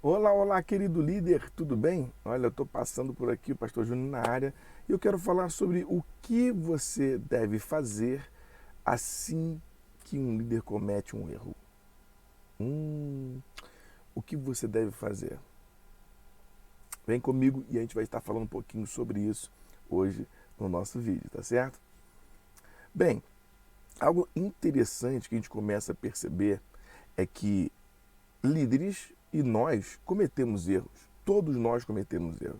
Olá, olá, querido líder, tudo bem? Olha, eu estou passando por aqui, o Pastor Júnior na área, e eu quero falar sobre o que você deve fazer assim que um líder comete um erro. Hum, o que você deve fazer? Vem comigo e a gente vai estar falando um pouquinho sobre isso hoje no nosso vídeo, tá certo? Bem, algo interessante que a gente começa a perceber é que líderes e nós cometemos erros. Todos nós cometemos erros.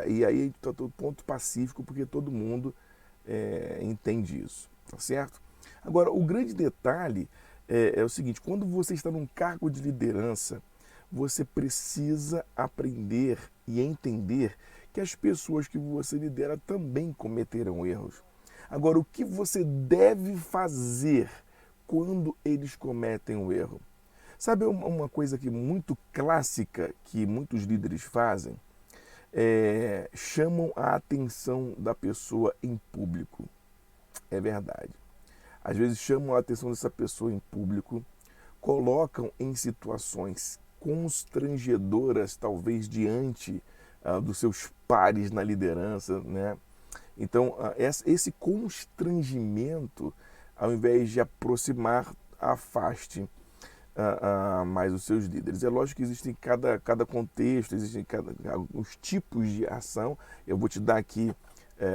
E aí está todo ponto pacífico, porque todo mundo entende isso, tá certo? Agora, o grande detalhe é o seguinte: quando você está num cargo de liderança, você precisa aprender e entender que as pessoas que você lidera também cometerão erros. Agora, o que você deve fazer quando eles cometem um erro? Sabe uma coisa que muito clássica que muitos líderes fazem? Chamam a atenção da pessoa em público. É verdade. Às vezes chamam a atenção dessa pessoa em público, colocam em situações constrangedoras, talvez diante dos seus pares na liderança, né? Então, esse constrangimento, ao invés de aproximar, afaste mais os seus líderes. É lógico que existem cada contexto, existem alguns tipos de ação. Eu vou te dar aqui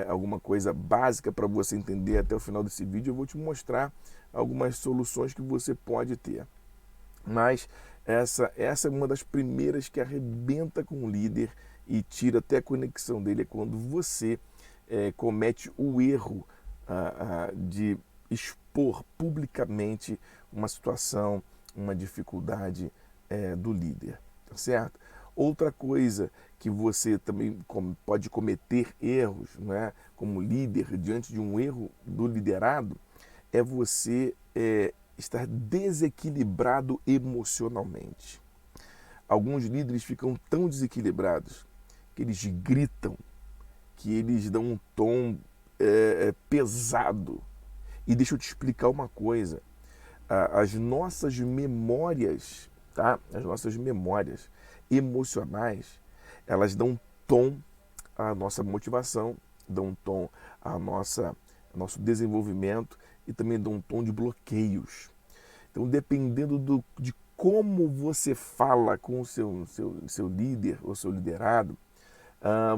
alguma coisa básica para você entender até o final desse vídeo. Eu vou te mostrar algumas soluções que você pode ter. Mas essa é uma das primeiras que arrebenta com o líder e tira até a conexão dele, é quando você comete o erro de expor publicamente uma situação, uma dificuldade do líder, tá certo? Outra coisa que você também pode cometer erros, né, como líder, diante de um erro do liderado, é você estar desequilibrado emocionalmente. Alguns líderes ficam tão desequilibrados que eles gritam, que eles dão um tom pesado. E deixa eu te explicar uma coisa: as nossas memórias, tá? As nossas memórias emocionais, elas dão tom à nossa motivação, dão tom à ao nosso desenvolvimento e também dão um tom de bloqueios. Então, dependendo de como você fala com o seu líder ou seu liderado,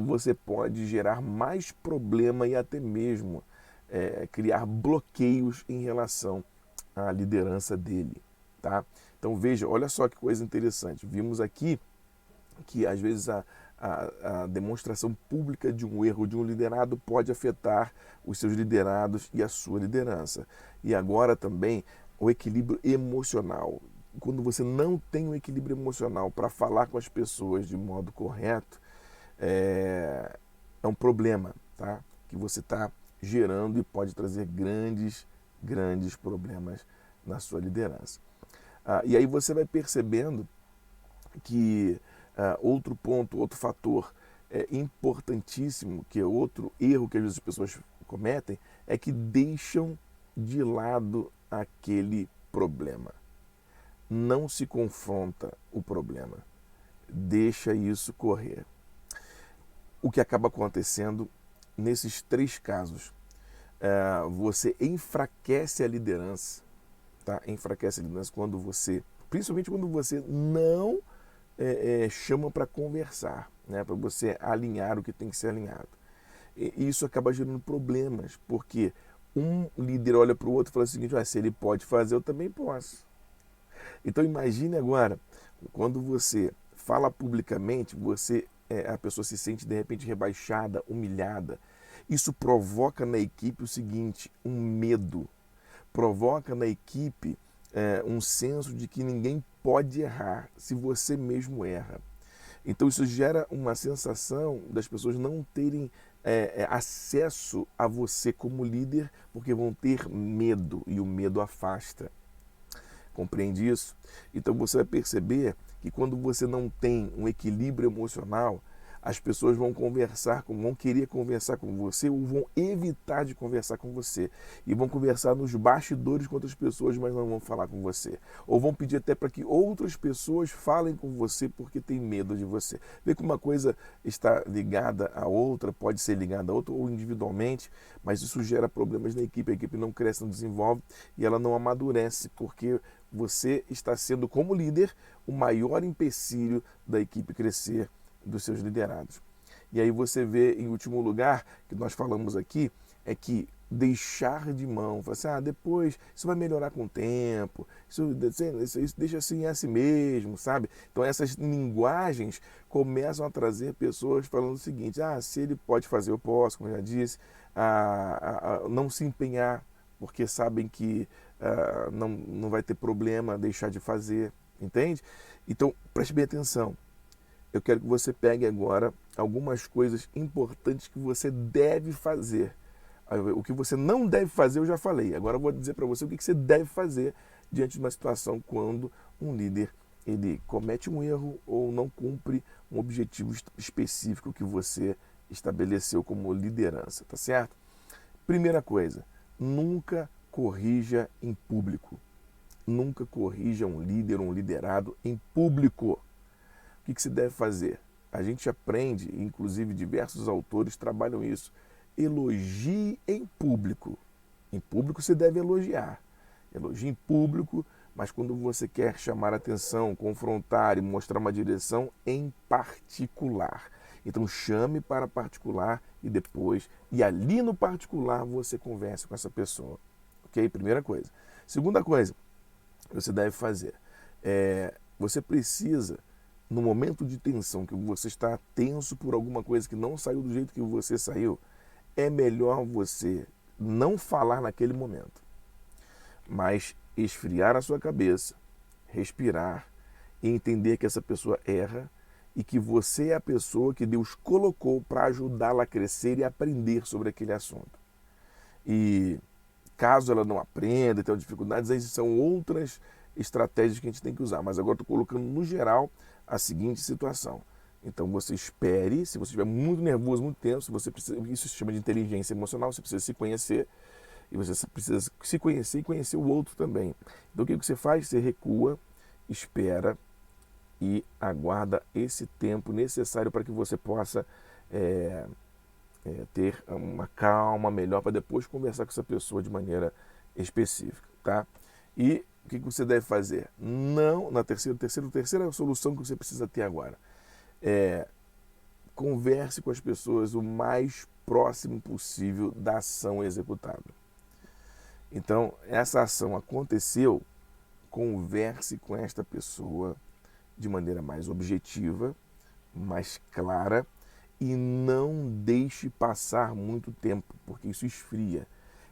você pode gerar mais problema e até mesmo criar bloqueios em relação à liderança dele, tá? Então veja, olha só que coisa interessante. Vimos aqui que às vezes a demonstração pública de um erro de um liderado pode afetar os seus liderados e a sua liderança. E agora também o equilíbrio emocional. Quando você não tem o equilíbrio emocional para falar com as pessoas de modo correto, é um problema, tá? Que você está gerando e pode trazer grandes problemas na sua liderança. E aí você vai percebendo que outro ponto, outro fator importantíssimo, que é outro erro que às vezes as pessoas cometem, é que deixam de lado aquele problema. Não se confronta o problema. Deixa isso correr. O que acaba acontecendo nesses três casos? Você enfraquece a liderança, tá? Enfraquece a liderança quando você, principalmente quando você não chama para conversar, né? Para você alinhar o que tem que ser alinhado. E isso acaba gerando problemas, porque um líder olha para o outro e fala o seguinte: se ele pode fazer, eu também posso. Então imagine agora, quando você fala publicamente, a pessoa se sente de repente rebaixada, humilhada. Isso provoca na equipe o seguinte: um medo. Provoca na equipe um senso de que ninguém pode errar se você mesmo erra. Então isso gera uma sensação das pessoas não terem acesso a você como líder, porque vão ter medo e o medo afasta. Compreende isso? Então você vai perceber que quando você não tem um equilíbrio emocional, As pessoas vão vão querer conversar com você ou vão evitar de conversar com você. E vão conversar nos bastidores com outras pessoas, mas não vão falar com você. Ou vão pedir até para que outras pessoas falem com você porque tem medo de você. Vê que uma coisa está ligada à outra, pode ser ligada a outra ou individualmente, mas isso gera problemas na equipe. A equipe não cresce, não desenvolve e ela não amadurece porque você está sendo, como líder, o maior empecilho da equipe crescer, dos seus liderados. E aí você vê, em último lugar, que nós falamos aqui, é que deixar de mão, falar assim, depois isso vai melhorar com o tempo, isso deixa assim, é assim mesmo, sabe? Então essas linguagens começam a trazer pessoas falando o seguinte, se ele pode fazer, eu posso, como eu já disse, não se empenhar, porque sabem que não vai ter problema deixar de fazer, entende? Então preste bem atenção. Eu quero que você pegue agora algumas coisas importantes que você deve fazer. O que você não deve fazer eu já falei. Agora eu vou dizer para você o que você deve fazer diante de uma situação quando um líder ele comete um erro ou não cumpre um objetivo específico que você estabeleceu como liderança, tá certo? Primeira coisa, nunca corrija em público. Nunca corrija um líder ou um liderado em público. O que se deve fazer? A gente aprende, inclusive diversos autores trabalham isso. Elogie em público. Em público você deve elogiar. Elogie em público, mas quando você quer chamar atenção, confrontar e mostrar uma direção, em particular. Então chame para particular e ali no particular você converse com essa pessoa. Ok? Primeira coisa. Segunda coisa que você deve fazer você precisa, no momento de tensão, que você está tenso por alguma coisa que não saiu do jeito que você saiu, é melhor você não falar naquele momento, mas esfriar a sua cabeça, respirar e entender que essa pessoa erra e que você é a pessoa que Deus colocou para ajudá-la a crescer e aprender sobre aquele assunto. E caso ela não aprenda e tenha dificuldades, aí são outras estratégias que a gente tem que usar. Mas agora estou colocando no geral a seguinte situação. Então você espere, se você estiver muito nervoso, muito tenso, isso se chama de inteligência emocional, você precisa se conhecer e você precisa se conhecer e conhecer o outro também. Então o que você faz? Você recua, espera e aguarda esse tempo necessário para que você possa ter uma calma melhor para depois conversar com essa pessoa de maneira específica, tá? E o que você deve fazer? Não, na terceira solução que você precisa ter agora converse com as pessoas o mais próximo possível da ação executada. Então, essa ação aconteceu, converse com esta pessoa de maneira mais objetiva, mais clara e não deixe passar muito tempo, porque isso esfria.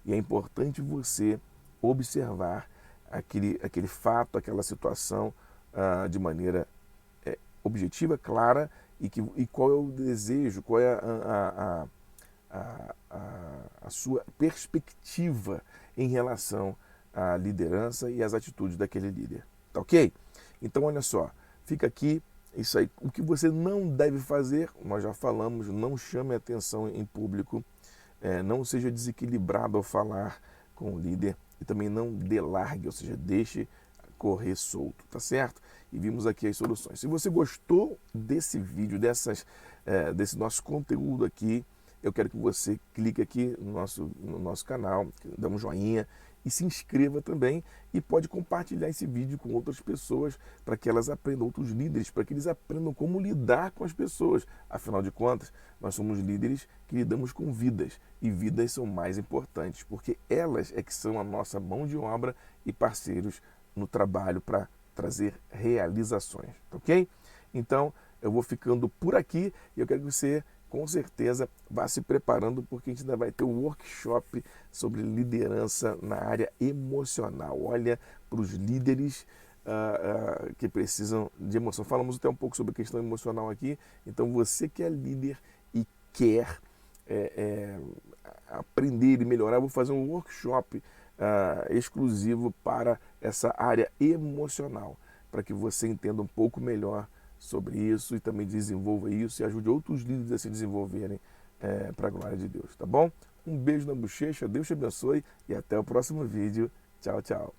E é importante você observar aquele fato, aquela situação de maneira objetiva, clara e qual é o desejo, qual é a sua perspectiva em relação à liderança e às atitudes daquele líder. Tá ok? Então, olha só, fica aqui isso aí. O que você não deve fazer, nós já falamos, não chame atenção em público, não seja desequilibrado ao falar com o líder e também não delargue, ou seja, deixe correr solto, tá certo? E vimos aqui as soluções. Se você gostou desse vídeo, desse nosso conteúdo aqui, eu quero que você clique aqui no nosso canal, dê um joinha e se inscreva também e pode compartilhar esse vídeo com outras pessoas para que elas aprendam, outros líderes, para que eles aprendam como lidar com as pessoas. Afinal de contas, nós somos líderes que lidamos com vidas e vidas são mais importantes porque elas é que são a nossa mão de obra e parceiros no trabalho para trazer realizações, ok? Então, eu vou ficando por aqui e eu quero que você, com certeza, vá se preparando porque a gente ainda vai ter um workshop sobre liderança na área emocional. Olha, para os líderes que precisam de emoção. Falamos até um pouco sobre a questão emocional aqui, então você que é líder e quer aprender e melhorar, eu vou fazer um workshop exclusivo para essa área emocional, para que você entenda um pouco melhor sobre isso e também desenvolva isso e ajude outros líderes a se desenvolverem para a glória de Deus, tá bom? Um beijo na bochecha, Deus te abençoe e até o próximo vídeo. Tchau, tchau.